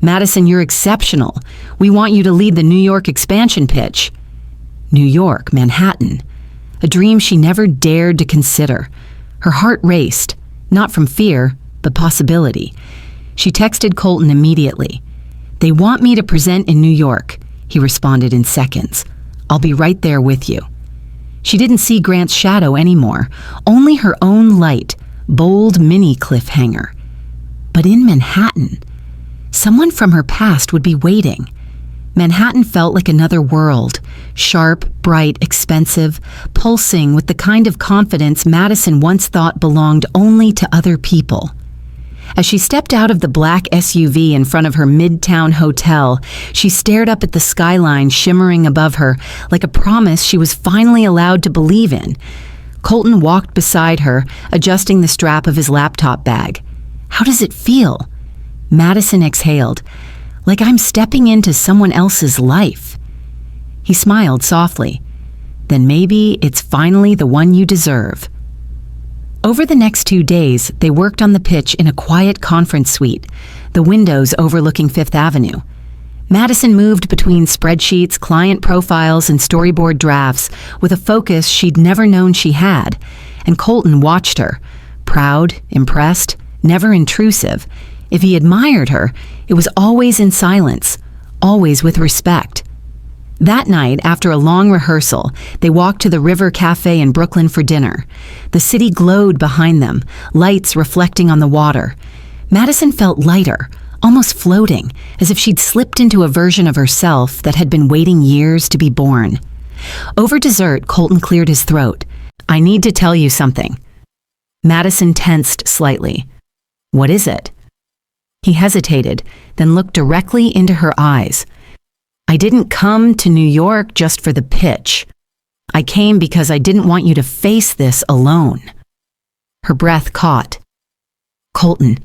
"Madison, you're exceptional. We want you to lead the New York expansion pitch." New York, Manhattan. A dream she never dared to consider. Her heart raced, not from fear, but possibility. She texted Colton immediately. "They want me to present in New York," he responded in seconds. "I'll be right there with you." She didn't see Grant's shadow anymore, only her own light, bold mini cliffhanger. But in Manhattan, someone from her past would be waiting. Manhattan felt like another world, sharp, bright, expensive, pulsing with the kind of confidence Madison once thought belonged only to other people. As she stepped out of the black SUV in front of her midtown hotel, she stared up at the skyline shimmering above her like a promise she was finally allowed to believe in. Colton walked beside her, adjusting the strap of his laptop bag. "How does it feel?" Madison exhaled. "Like I'm stepping into someone else's life." He smiled softly. "Then maybe it's finally the one you deserve." Over the next 2 days, they worked on the pitch in a quiet conference suite, the windows overlooking Fifth Avenue. Madison moved between spreadsheets, client profiles, and storyboard drafts with a focus she'd never known she had, and Colton watched her, proud, impressed, never intrusive. If he admired her, it was always in silence, always with respect. That night, after a long rehearsal, they walked to the River Cafe in Brooklyn for dinner. The city glowed behind them, lights reflecting on the water. Madison felt lighter, almost floating, as if she'd slipped into a version of herself that had been waiting years to be born. Over dessert, Colton cleared his throat. "I need to tell you something." Madison tensed slightly. "What is it?" He hesitated, then looked directly into her eyes. "I didn't come to New York just for the pitch. I came because I didn't want you to face this alone." Her breath caught. "Colton,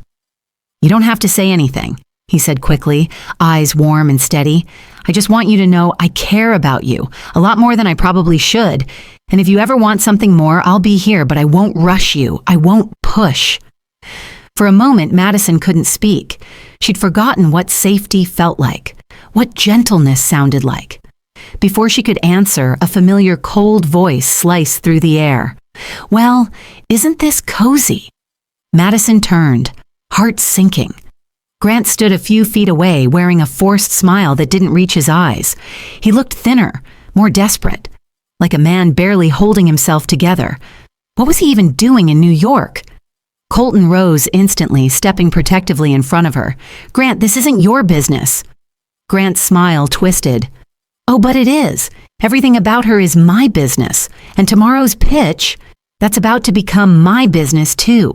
you don't have to say anything," he said quickly, eyes warm and steady. "I just want you to know I care about you, a lot more than I probably should. And if you ever want something more, I'll be here, but I won't rush you. I won't push." For a moment, Madison couldn't speak. She'd forgotten what safety felt like, what gentleness sounded like. Before she could answer, a familiar cold voice sliced through the air. "Well, isn't this cozy?" Madison turned, heart sinking. Grant stood a few feet away, wearing a forced smile that didn't reach his eyes. He looked thinner, more desperate, like a man barely holding himself together. What was he even doing in New York? Colton rose instantly, stepping protectively in front of her. "Grant, this isn't your business." Grant's smile twisted. "Oh, but it is. Everything about her is my business. And tomorrow's pitch, that's about to become my business too."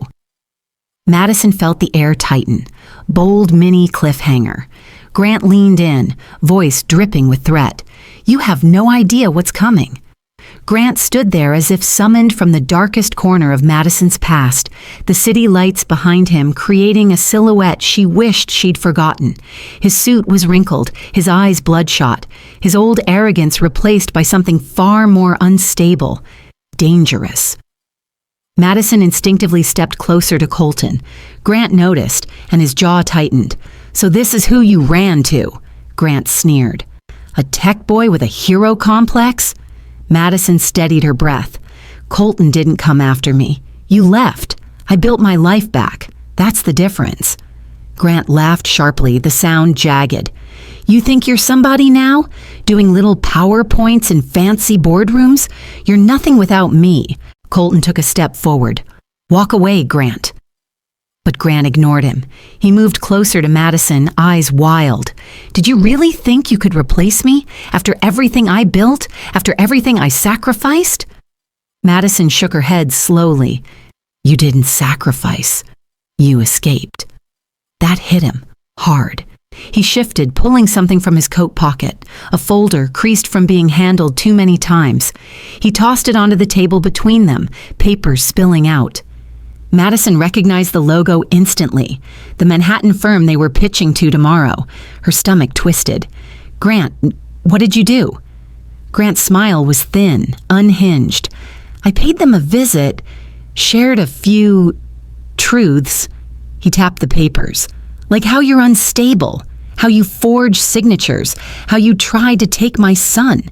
Madison felt the air tighten. Bold mini cliffhanger. Grant leaned in, voice dripping with threat. "You have no idea what's coming." Grant stood there as if summoned from the darkest corner of Madison's past, the city lights behind him creating a silhouette she wished she'd forgotten. His suit was wrinkled, his eyes bloodshot, his old arrogance replaced by something far more unstable, dangerous. Madison instinctively stepped closer to Colton. Grant noticed, and his jaw tightened. "So this is who you ran to," Grant sneered. "A tech boy with a hero complex?" Madison steadied her breath. "Colton didn't come after me. You left. I built my life back. That's the difference." Grant laughed sharply, the sound jagged. "You think you're somebody now? Doing little PowerPoints in fancy boardrooms? You're nothing without me." Colton took a step forward. "Walk away, Grant." But Grant ignored him. He moved closer to Madison, eyes wild. "Did you really think you could replace me? After everything I built? After everything I sacrificed?" Madison shook her head slowly. "You didn't sacrifice. You escaped." That hit him hard. He shifted, pulling something from his coat pocket, a folder creased from being handled too many times. He tossed it onto the table between them, papers spilling out. Madison recognized the logo instantly, the Manhattan firm they were pitching to tomorrow. Her stomach twisted. "Grant, what did you do?" Grant's smile was thin, unhinged. "I paid them a visit, shared a few truths." He tapped the papers. "Like how you're unstable, how you forge signatures, how you tried to take my son."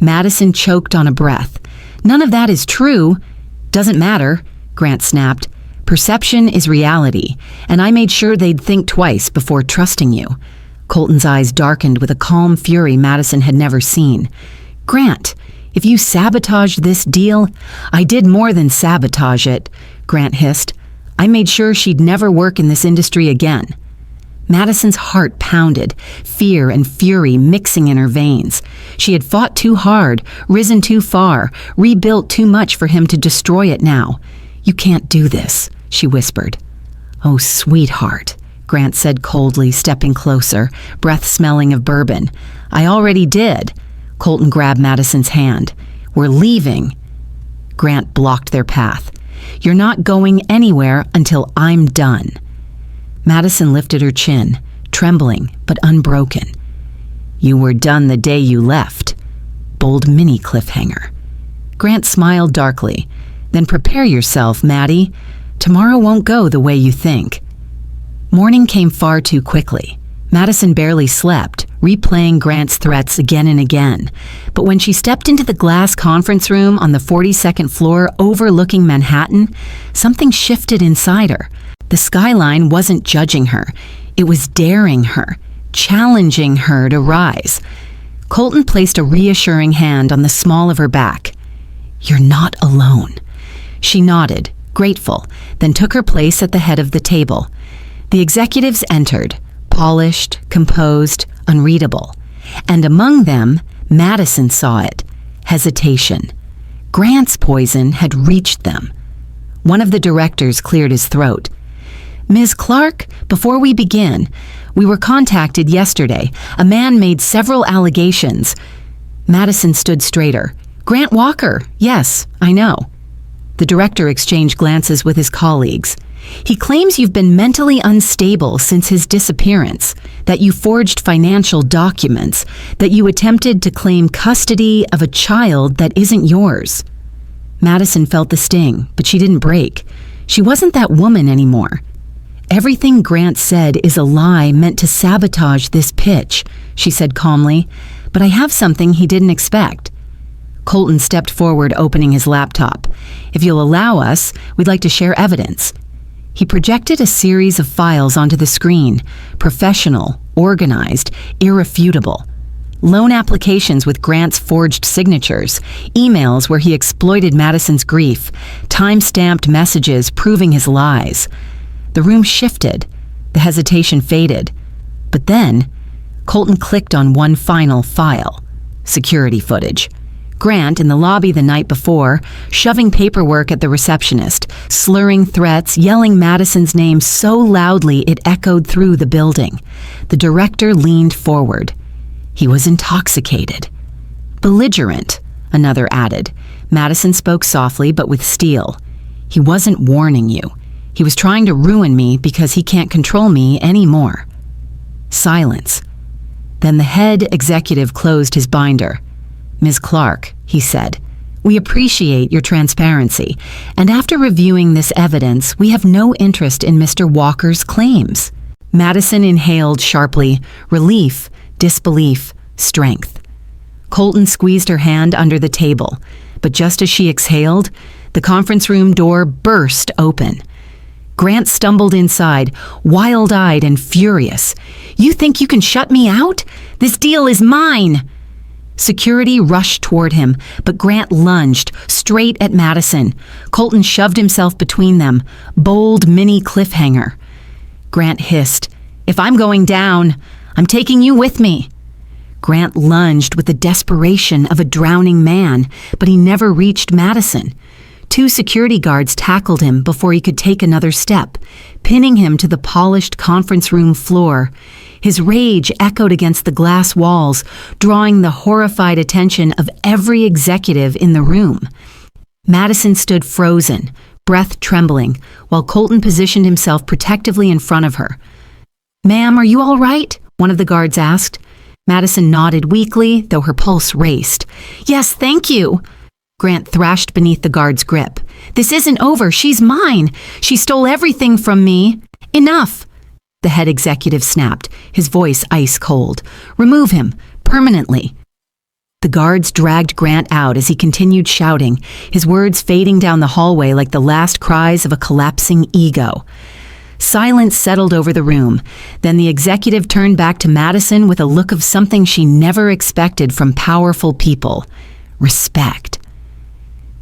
Madison choked on a breath. "None of that is true." "Doesn't matter," Grant snapped. "Perception is reality, and I made sure they'd think twice before trusting you." Colton's eyes darkened with a calm fury Madison had never seen. "Grant, if you sabotaged this deal—" "I did more than sabotage it," Grant hissed. "I made sure she'd never work in this industry again." Madison's heart pounded, fear and fury mixing in her veins. She had fought too hard, risen too far, rebuilt too much for him to destroy it now. "You can't do this," she whispered. "Oh, sweetheart," Grant said coldly, stepping closer, breath smelling of bourbon. "I already did." Colton grabbed Madison's hand. "We're leaving." Grant blocked their path. "You're not going anywhere until I'm done." Madison lifted her chin, trembling but unbroken. "You were done the day you left." Bold mini cliffhanger. Grant smiled darkly. "Then prepare yourself, Maddie. Tomorrow won't go the way you think." Morning came far too quickly. Madison barely slept, replaying Grant's threats again and again. But when she stepped into the glass conference room on the 42nd floor overlooking Manhattan, something shifted inside her. The skyline wasn't judging her. It was daring her, challenging her to rise. Colton placed a reassuring hand on the small of her back. "You're not alone." She nodded, grateful, then took her place at the head of the table. The executives entered, polished, composed, unreadable. And among them, Madison saw it, hesitation. Grant's poison had reached them. One of the directors cleared his throat. "Ms. Clark, before we begin, we were contacted yesterday. A man made several allegations." Madison stood straighter. "Grant Walker, yes, I know." The director exchanged glances with his colleagues. "He claims you've been mentally unstable since his disappearance, that you forged financial documents, that you attempted to claim custody of a child that isn't yours." Madison felt the sting, but she didn't break. She wasn't that woman anymore. "Everything Grant said is a lie meant to sabotage this pitch," she said calmly, "but I have something he didn't expect." Colton stepped forward, opening his laptop. "If you'll allow us, we'd like to share evidence." He projected a series of files onto the screen, professional, organized, irrefutable. Loan applications with Grant's forged signatures, emails where he exploited Madison's grief, time-stamped messages proving his lies. The room shifted. The hesitation faded. But then, Colton clicked on one final file. Security footage. Grant in the lobby the night before, shoving paperwork at the receptionist, slurring threats, yelling Madison's name so loudly it echoed through the building. The director leaned forward. He was intoxicated. Belligerent. another added. Madison spoke softly but with steel. He wasn't warning you. He was trying to ruin me because he can't control me anymore. Silence. Then the head executive closed his binder. Ms. Clark, he said, we appreciate your transparency, and after reviewing this evidence, we have no interest in Mr. Walker's claims. Madison inhaled sharply, relief, disbelief, strength. Colton squeezed her hand under the table, but just as she exhaled, the conference room door burst open. Grant stumbled inside, wild-eyed and furious. You think you can shut me out? This deal is mine! Security rushed toward him, but Grant lunged straight at Madison. Colton shoved himself between them, bold mini cliffhanger. Grant hissed, If I'm going down, I'm taking you with me. Grant lunged with the desperation of a drowning man, but he never reached Madison. 2 security guards tackled him before he could take another step, pinning him to the polished conference room floor. His rage echoed against the glass walls, drawing the horrified attention of every executive in the room. Madison stood frozen, breath trembling, while Colton positioned himself protectively in front of her. Ma'am, are you all right? One of the guards asked. Madison nodded weakly, though her pulse raced. Yes, thank you. Grant thrashed beneath the guard's grip. This isn't over. She's mine. She stole everything from me. Enough. The head executive snapped, his voice ice cold. Remove him, permanently. The guards dragged Grant out as he continued shouting, his words fading down the hallway like the last cries of a collapsing ego. Silence settled over the room. Then the executive turned back to Madison with a look of something she never expected from powerful people. Respect.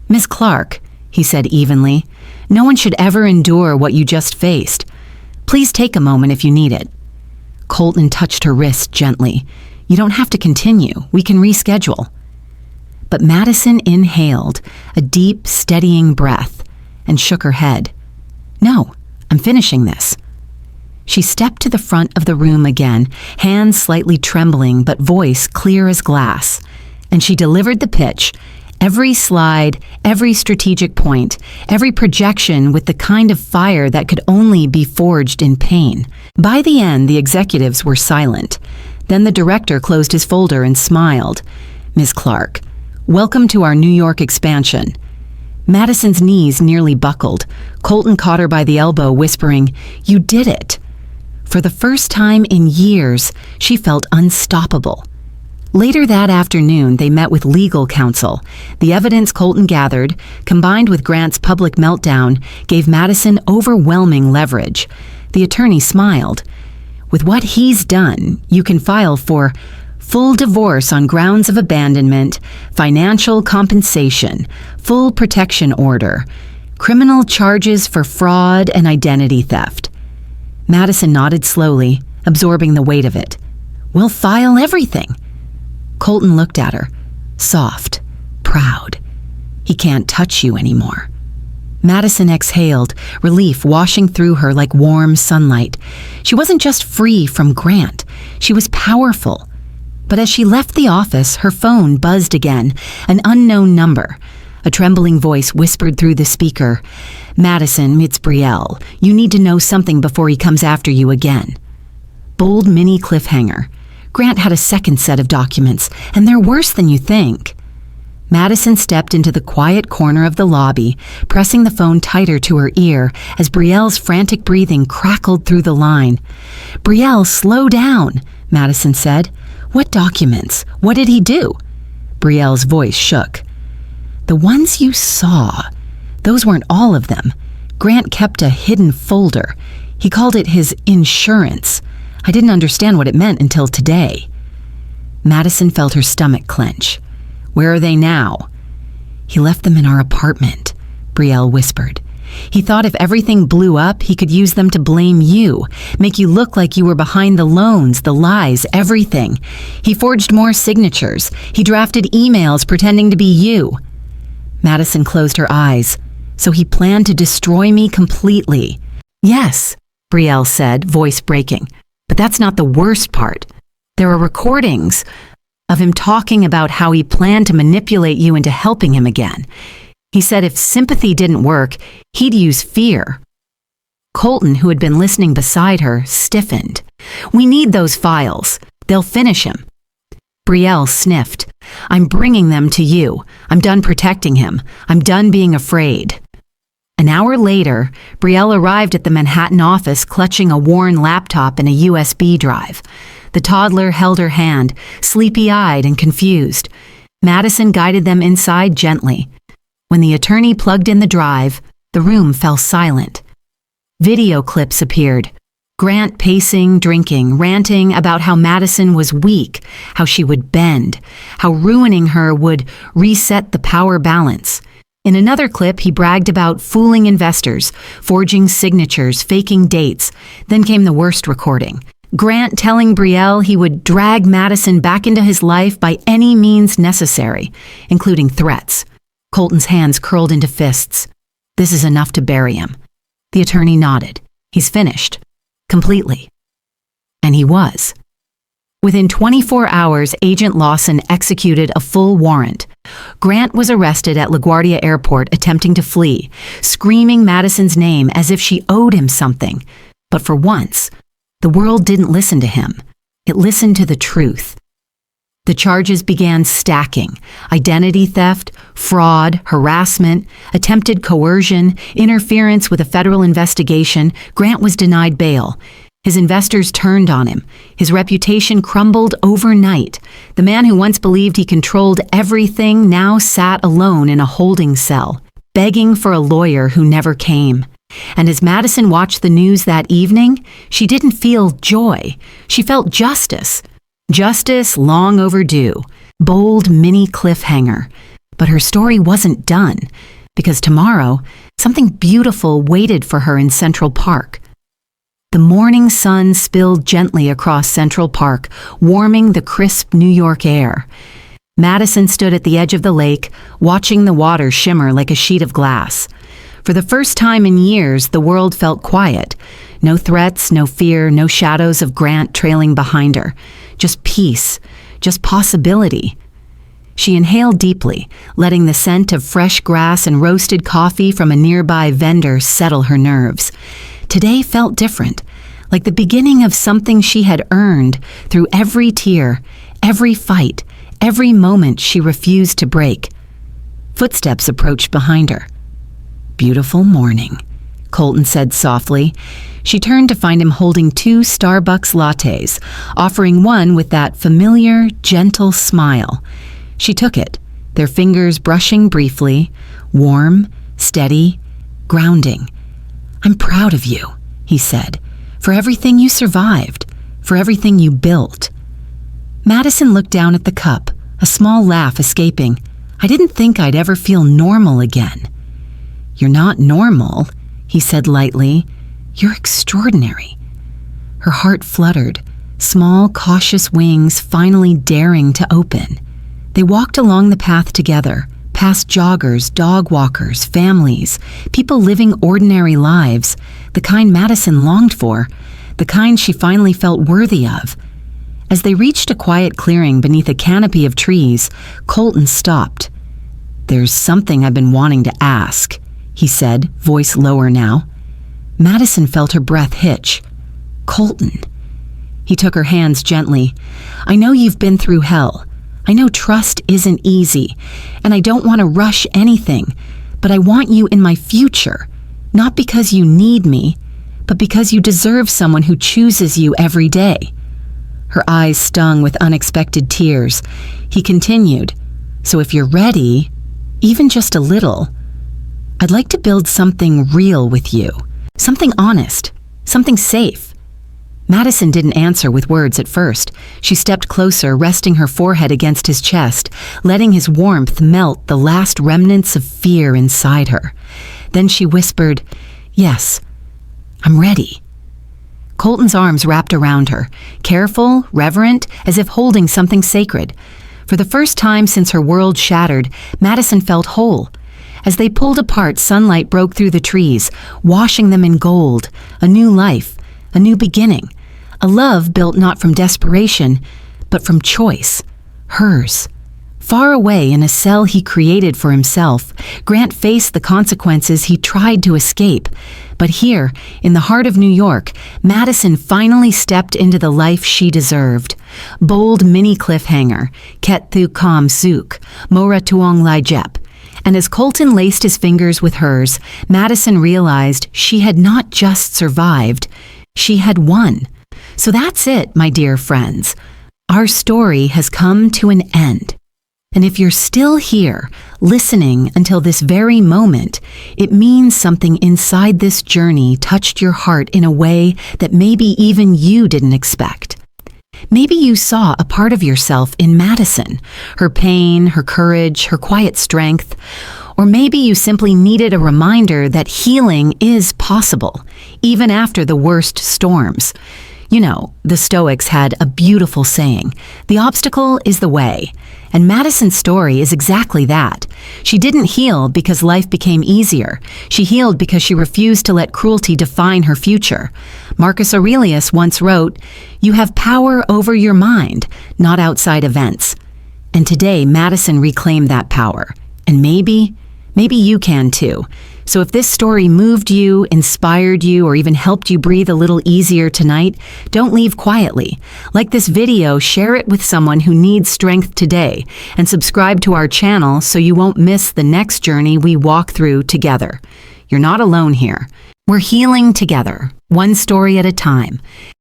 Miss Clark, he said evenly, no one should ever endure what you just faced. Please take a moment if you need it. Colton touched her wrist gently. You don't have to continue. We can reschedule. But Madison inhaled, a deep, steadying breath, and shook her head. No, I'm finishing this. She stepped to the front of the room again, hands slightly trembling but voice clear as glass, and she delivered the pitch. Every slide, every strategic point, every projection with the kind of fire that could only be forged in pain. By the end, the executives were silent. Then the director closed his folder and smiled. Ms. Clark, welcome to our New York expansion. Madison's knees nearly buckled. Colton caught her by the elbow, whispering, You did it. For the first time in years, she felt unstoppable. Later that afternoon, they met with legal counsel. The evidence Colton gathered, combined with Grant's public meltdown, gave Madison overwhelming leverage. The attorney smiled. With what he's done, you can file for full divorce on grounds of abandonment, financial compensation, full protection order, criminal charges for fraud and identity theft. Madison nodded slowly, absorbing the weight of it. We'll file everything. Colton looked at her, soft, proud. He can't touch you anymore. Madison exhaled, relief washing through her like warm sunlight. She wasn't just free from Grant, she was powerful. But as she left the office, her phone buzzed again, an unknown number. A trembling voice whispered through the speaker, Madison, it's Betrayal. You need to know something before he comes after you again. Bold mini cliffhanger. Grant had a second set of documents, and they're worse than you think. Madison stepped into the quiet corner of the lobby, pressing the phone tighter to her ear as Betrayal's frantic breathing crackled through the line. Betrayal, slow down, Madison said. What documents? What did he do? Betrayal's voice shook. The ones you saw, those weren't all of them. Grant kept a hidden folder. He called it his insurance. I didn't understand what it meant until today. Madison felt her stomach clench. Where are they now? He left them in our apartment, Betrayal whispered. He thought if everything blew up, he could use them to blame you, make you look like you were behind the loans, the lies, everything. He forged more signatures. He drafted emails pretending to be you. Madison closed her eyes. So he planned to destroy me completely. Yes, Betrayal said, voice breaking. But that's not the worst part. There are recordings. of him talking about how he planned to manipulate you into helping him again. He said if sympathy didn't work, he'd use fear. Colton, who had been listening beside her, stiffened. "We need those files. They'll finish him." Brielle sniffed. "I'm bringing them to you. I'm done protecting him. I'm done being afraid." An hour later, Brielle arrived at the Manhattan office clutching a worn laptop and a USB drive. The toddler held her hand, sleepy-eyed and confused. Madison guided them inside gently. When the attorney plugged in the drive, the room fell silent. Video clips appeared. Grant pacing, drinking, ranting about how Madison was weak, how she would bend, how ruining her would reset the power balance. In another clip, he bragged about fooling investors, forging signatures, faking dates. Then came the worst recording. Grant telling Brielle he would drag Madison back into his life by any means necessary, including threats. Colton's hands curled into fists. This is enough to bury him. The attorney nodded. He's finished. Completely. And he was. Within 24 hours, Agent Lawson executed a full warrant. Grant was arrested at LaGuardia Airport attempting to flee, screaming Madison's name as if she owed him something. But for once, the world didn't listen to him. It listened to the truth. The charges began stacking: identity theft, fraud, harassment, attempted coercion, interference with a federal investigation. Grant was denied bail. His investors turned on him. His reputation crumbled overnight. The man who once believed he controlled everything now sat alone in a holding cell, begging for a lawyer who never came. And as Madison watched the news that evening, she didn't feel joy. She felt justice. Justice long overdue. Bold mini cliffhanger. But her story wasn't done, because tomorrow, something beautiful waited for her in Central Park. The morning sun spilled gently across Central Park, warming the crisp New York air. Madison stood at the edge of the lake, watching the water shimmer like a sheet of glass. For the first time in years, the world felt quiet. No threats, no fear, no shadows of Grant trailing behind her. Just peace, just possibility. She inhaled deeply, letting the scent of fresh grass and roasted coffee from a nearby vendor settle her nerves. Today felt different, like the beginning of something she had earned through every tear, every fight, every moment she refused to break. Footsteps approached behind her. "Beautiful morning," Colton said softly. She turned to find him holding 2 Starbucks lattes, offering one with that familiar, gentle smile. She took it, their fingers brushing briefly, warm, steady, grounding. "I'm proud of you," he said, "for everything you survived, for everything you built." Madison looked down at the cup, a small laugh escaping. "I didn't think I'd ever feel normal again." "You're not normal," he said lightly. "You're extraordinary." Her heart fluttered, small, cautious wings finally daring to open. They walked along the path together, past joggers, dog walkers, families, people living ordinary lives, the kind Madison longed for, the kind she finally felt worthy of. As they reached a quiet clearing beneath a canopy of trees, Colton stopped. "There's something I've been wanting to ask," he said, voice lower now. Madison felt her breath hitch. "Colton." He took her hands gently. "I know you've been through hell. I know trust isn't easy, and I don't want to rush anything, but I want you in my future, not because you need me, but because you deserve someone who chooses you every day." Her eyes stung with unexpected tears. He continued, "So if you're ready, even just a little, I'd like to build something real with you, something honest, something safe." Madison didn't answer with words at first. She stepped closer, resting her forehead against his chest, letting his warmth melt the last remnants of fear inside her. Then she whispered, "Yes, I'm ready." Colton's arms wrapped around her, careful, reverent, as if holding something sacred. For the first time since her world shattered, Madison felt whole. As they pulled apart, sunlight broke through the trees, washing them in gold, a new life, a new beginning, a love built not from desperation, but from choice, hers. Far away in a cell he created for himself, Grant faced the consequences he tried to escape. But here, in the heart of New York, Madison finally stepped into the life she deserved. Bold mini cliffhanger, Ket Thu Kam Suk, Mora Tuong Lai Jep. And as Colton laced his fingers with hers, Madison realized she had not just survived, she had won. So that's it, my dear friends. Our story has come to an end. And if you're still here, listening until this very moment, it means something inside this journey touched your heart in a way that maybe even you didn't expect. Maybe you saw a part of yourself in Madison, her pain, her courage, her quiet strength. Or maybe you simply needed a reminder that healing is possible, even after the worst storms. You know, the Stoics had a beautiful saying, "The obstacle is the way." And Madison's story is exactly that. She didn't heal because life became easier. She healed because she refused to let cruelty define her future. Marcus Aurelius once wrote, "You have power over your mind, not outside events." And today, Madison reclaimed that power. And maybe you can too. So if this story moved you, inspired you, or even helped you breathe a little easier tonight, don't leave quietly. Like this video, share it with someone who needs strength today, and subscribe to our channel so you won't miss the next journey we walk through together. You're not alone here. We're healing together, one story at a time.